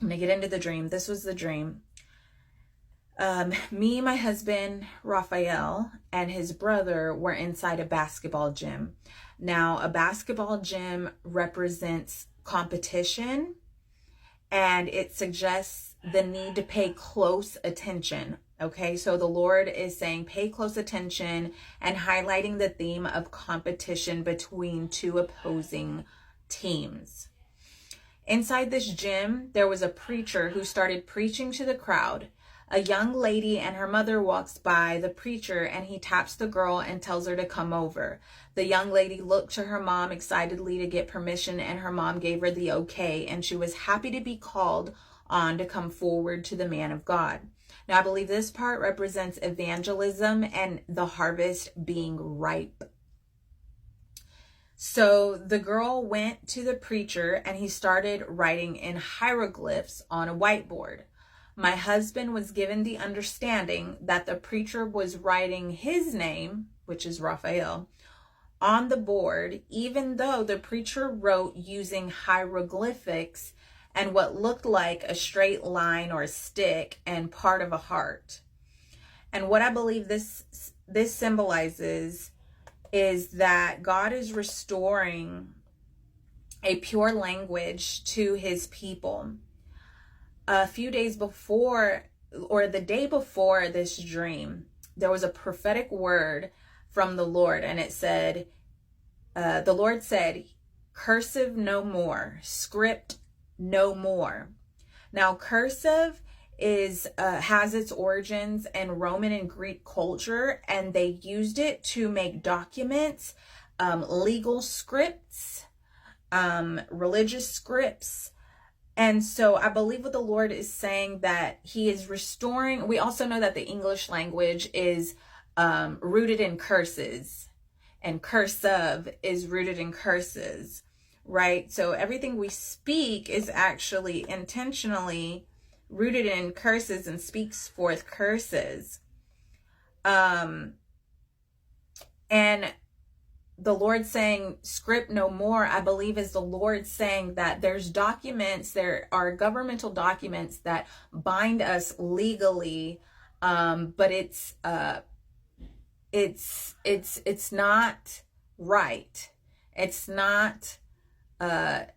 I'm gonna get into the dream. This was the dream. Me, my husband, Raphael, and his brother were inside a basketball gym. Now, a basketball gym represents competition, and it suggests the need to pay close attention. Okay, so the Lord is saying pay close attention and highlighting the theme of competition between two opposing teams. Inside this gym, there was a preacher who started preaching to the crowd. A young lady and her mother walks by the preacher, and he taps the girl and tells her to come over. The young lady looked to her mom excitedly to get permission, and her mom gave her the okay, and she was happy to be called on to come forward to the man of God. Now, I believe this part represents evangelism and the harvest being ripe. So the girl went to the preacher, and he started writing in hieroglyphs on a whiteboard. My husband was given the understanding that the preacher was writing his name, which is Raphael, on the board, even though the preacher wrote using hieroglyphics and what looked like a straight line or a stick and part of a heart. And what I believe this symbolizes is that God is restoring a pure language to his people. A few days before, or the day before this dream, there was a prophetic word from the Lord, and it said, the Lord said, cursive no more, script no more. Now, cursive has its origins in Roman and Greek culture, and they used it to make documents, legal scripts, religious scripts. And so I believe what the Lord is saying, that he is restoring. We also know that the English language is rooted in curses, and cursive is rooted in curses, right? So everything we speak is actually intentionally rooted in curses and speaks forth curses. And the Lord saying script no more, I believe is the Lord saying that there's documents, there are governmental documents that bind us legally, but it's not right. It's not, that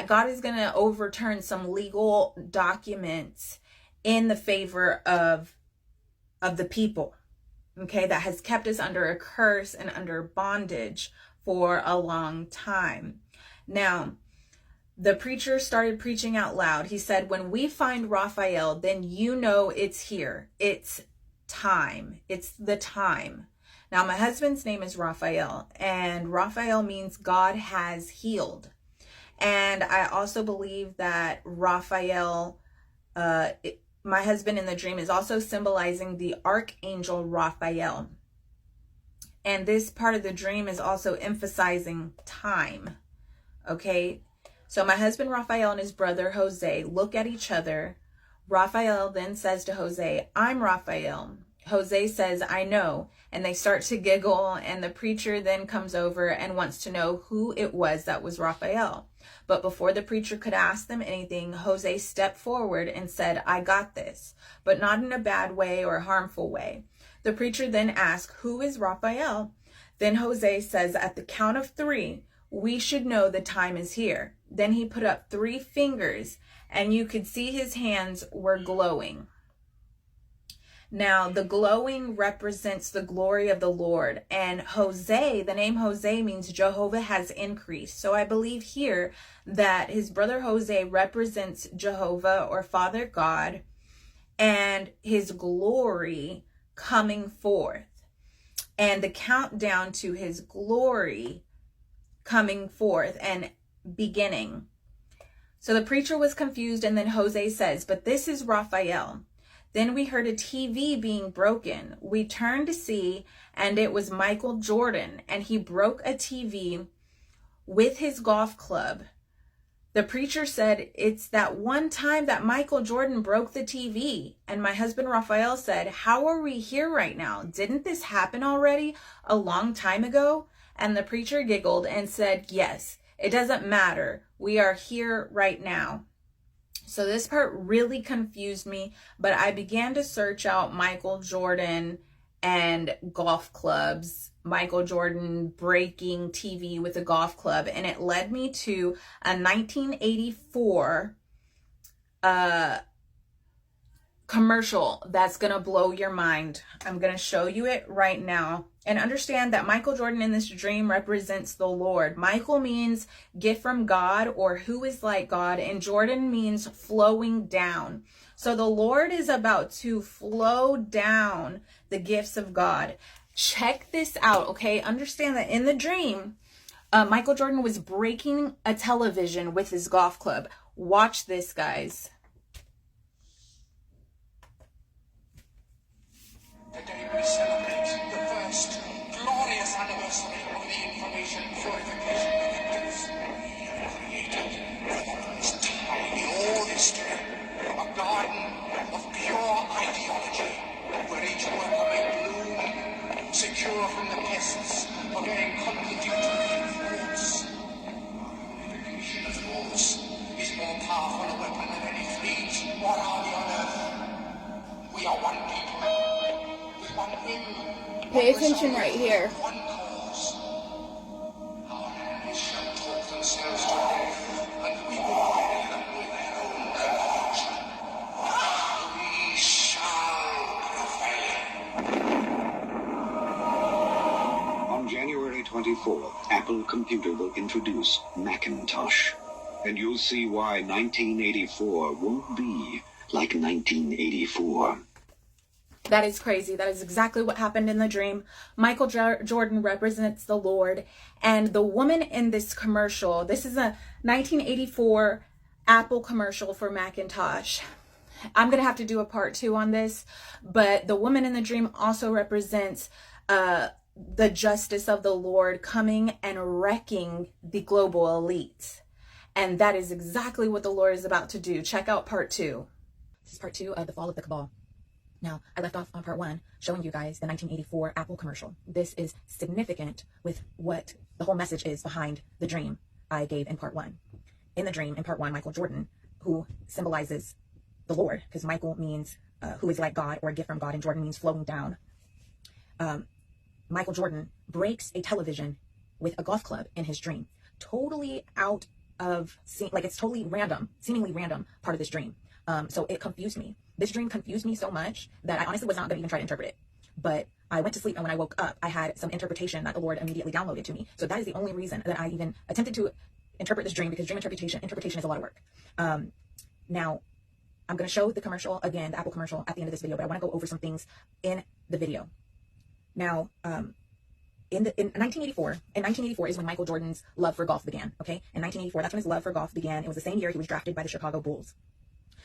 God is going to overturn some legal documents in the favor of the people. Okay, that has kept us under a curse and under bondage for a long time. Now, the preacher started preaching out loud. He said, when we find Raphael, then you know it's here. It's time. It's the time. Now, my husband's name is Raphael, and Raphael means God has healed. And I also believe that Raphael, my husband in the dream, is also symbolizing the archangel Raphael. And this part of the dream is also emphasizing time. Okay, so my husband Raphael and his brother Jose look at each other. Raphael then says to Jose, I'm Raphael. Jose says, I know. And they start to giggle, and the preacher then comes over and wants to know who it was that was Raphael. But before the preacher could ask them anything, Jose stepped forward and said, I got this, but not in a bad way or a harmful way. The preacher then asked, who is Raphael? Then Jose says, at the count of 3, we should know the time is here. Then he put up 3 fingers, and you could see his hands were glowing. Now, the glowing represents the glory of the Lord. And Jose, the name Jose means Jehovah has increased. So I believe here that his brother Jose represents Jehovah or Father God and his glory coming forth. And the countdown to his glory coming forth and beginning. So the preacher was confused, and then Jose says, but this is Raphael. Then we heard a TV being broken. We turned to see, and it was Michael Jordan, and he broke a TV with his golf club. The preacher said, it's that one time that Michael Jordan broke the TV. And my husband Raphael said, how are we here right now? Didn't this happen already a long time ago? And the preacher giggled and said, yes, It doesn't matter. We are here right now. So this part really confused me, but I began to search out Michael Jordan and golf clubs, Michael Jordan breaking TV with a golf club, and it led me to a 1984 commercial that's gonna blow your mind. I'm gonna show you it right now. And understand that Michael Jordan in this dream represents the Lord. Michael means gift from God, or who is like God, and Jordan means flowing down. So the Lord is about to flow down the gifts of God. Check this out, okay? Understand that in the dream, Michael Jordan was breaking a television with his golf club. Watch this, guys. Today we celebrate the first glorious anniversary of the information purification Ezekiels. We have created for the first time in all history a garden of pure ideology where each worker may bloom, secure from the pests of getting contradictory thoughts. Purification, of course, is more powerful a weapon than any fleet or army on earth. We are one people. Pay attention right here. One cause. Our enemies shall talk themselves to death, and we will bury them with their own conclusion. We shall prevail. On January 24, Apple Computer will introduce Macintosh. And you'll see why 1984 won't be like 1984. That is crazy. That is exactly what happened in the dream. Michael Jordan represents the Lord. And the woman in this commercial, this is a 1984 Apple commercial for Macintosh. I'm going to have to do a part 2 on this. But the woman in the dream also represents the justice of the Lord coming and wrecking the global elites. And that is exactly what the Lord is about to do. Check out part 2. This is part 2 of the fall of the Cabal. Now, I left off on part 1 showing you guys the 1984 Apple commercial. This is significant with what the whole message is behind the dream I gave in part 1. In the dream, in part 1, Michael Jordan, who symbolizes the Lord, because Michael means who is like God, or a gift from God, and Jordan means flowing down. Michael Jordan breaks a television with a golf club in his dream. Totally out of, like, it's totally random, seemingly random part of this dream. So it confused me. This dream confused me so much that I honestly was not going to even try to interpret it. But I went to sleep, and when I woke up, I had some interpretation that the Lord immediately downloaded to me. So that is the only reason that I even attempted to interpret this dream, because dream interpretation is a lot of work. Now, I'm going to show the commercial again, the Apple commercial, at the end of this video, but I want to go over some things in the video. Now, in 1984 is when Michael Jordan's love for golf began. Okay, in 1984, that's when his love for golf began. It was the same year he was drafted by the Chicago Bulls.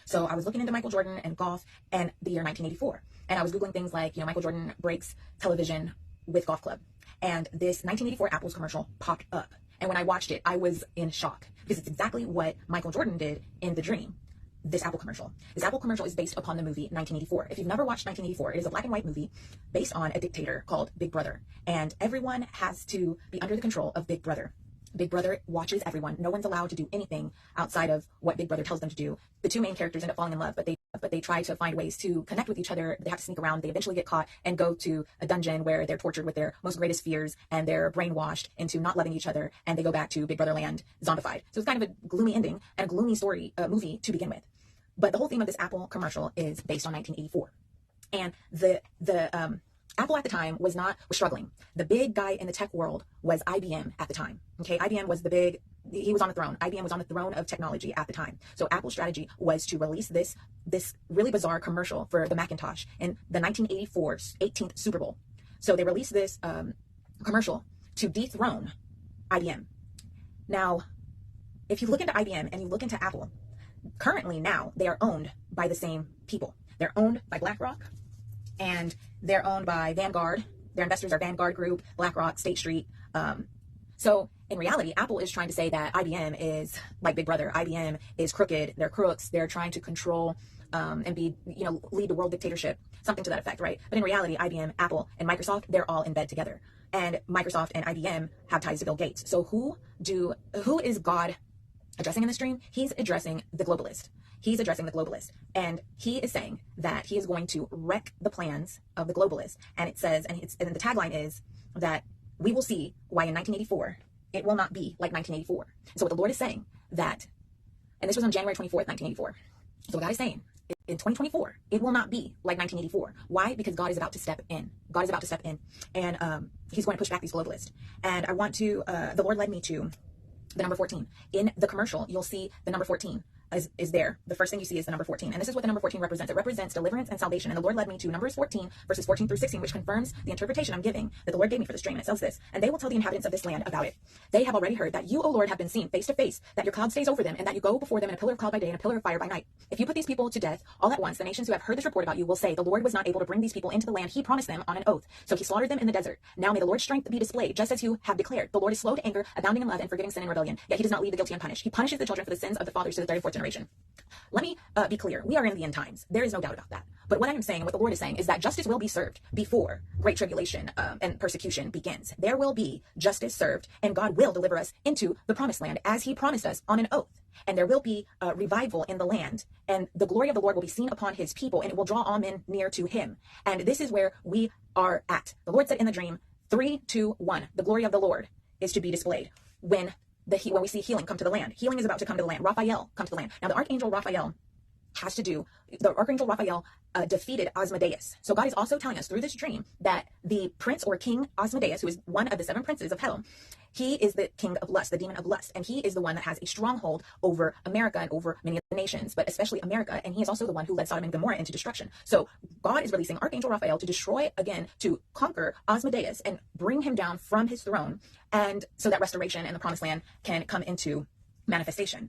So I was looking into Michael Jordan and golf and the year 1984. And I was Googling things like, Michael Jordan breaks television with golf club. And this 1984 Apple's commercial popped up. And when I watched it, I was in shock, because it's exactly what Michael Jordan did in the dream. This Apple commercial. This Apple commercial is based upon the movie 1984. If you've never watched 1984, it is a black and white movie based on a dictator called Big Brother. And everyone has to be under the control of Big Brother. Big Brother watches everyone. No one's allowed to do anything outside of what Big Brother tells them to do. The two main characters end up falling in love, but they try to find ways to connect with each other. They have to sneak around. They eventually get caught and go to a dungeon where they're tortured with their most greatest fears, and they're brainwashed into not loving each other, and they go back to Big Brother land zombified. So it's kind of a gloomy ending and a gloomy story, movie to begin with. But the whole theme of this Apple commercial is based on 1984. And the Apple at the time was struggling. The big guy in the tech world was IBM at the time. Okay, IBM was he was on the throne. IBM was on the throne of technology at the time. So Apple's strategy was to release this really bizarre commercial for the Macintosh in the 1984 18th Super Bowl. So they released this commercial to dethrone IBM. Now, if you look into IBM and you look into Apple, currently now they are owned by the same people. They're owned by BlackRock, and they're owned by Vanguard. Their investors are Vanguard Group, BlackRock, State Street. So in reality, Apple is trying to say that IBM is like Big Brother. IBM is crooked. They're crooks. They're trying to control and lead the world dictatorship. something to that effect, right? But in reality, IBM, Apple, and Microsoft, they're all in bed together. And Microsoft and IBM have ties to Bill Gates. So who is God addressing in this dream? He's addressing the globalist. He's addressing the globalist. And he is saying that he is going to wreck the plans of the globalists. And it says, and the tagline is that we will see why in 1984, it will not be like 1984. So what the Lord is saying that, and this was on January 24th, 1984. So what God is saying, in 2024, it will not be like 1984. Why? Because God is about to step in. God is about to step in, and he's going to push back these globalists. And I want to, the Lord led me to the number 14. In the commercial, you'll see the number 14 is there. The first thing you see is the number 14. And this is what the number 14 represents. It represents deliverance and salvation. And the Lord led me to Numbers 14, verses 14 through 16, which confirms the interpretation I'm giving that the Lord gave me for this dream. And it says this, and they will tell the inhabitants of this land about it. They have already heard that you, O Lord, have been seen face to face, that your cloud stays over them, and that you go before them in a pillar of cloud by day and a pillar of fire by night. If you put these people to death all at once, the nations who have heard this report about you will say, the Lord was not able to bring these people into the land he promised them on an oath. So he slaughtered them in the desert. Now may the Lord's strength be displayed, just as you have declared. The Lord is slow to anger, abounding in love, and forgiving sin and rebellion. Yet he does not leave the guilty unpunished. He punishes the children for the sins of the fathers to the third and fourth generation. Let me be clear. We are in the end times. There is no doubt about that. But what I am saying, what the Lord is saying, is that justice will be served before great tribulation and persecution begins. There will be justice served, and God will deliver us into the promised land as he promised us on an oath. And there will be revival in the land, and the glory of the Lord will be seen upon his people, and it will draw all men near to him. And this is where we are at. The Lord said in the dream, 3, 2, 1, the glory of the Lord is to be displayed when we see healing come to the land. Healing is about to come to the land. Raphael come to the land. Now the archangel Raphael defeated Asmodeus. So God is also telling us through this dream that the prince or king Asmodeus, who is one of the 7 princes of hell, he is the king of lust, the demon of lust, and he is the one that has a stronghold over America and over many of the nations, but especially America, and he is also the one who led Sodom and Gomorrah into destruction. So God is releasing Archangel Raphael to destroy again, to conquer Asmodeus and bring him down from his throne, and so that restoration and the promised land can come into manifestation.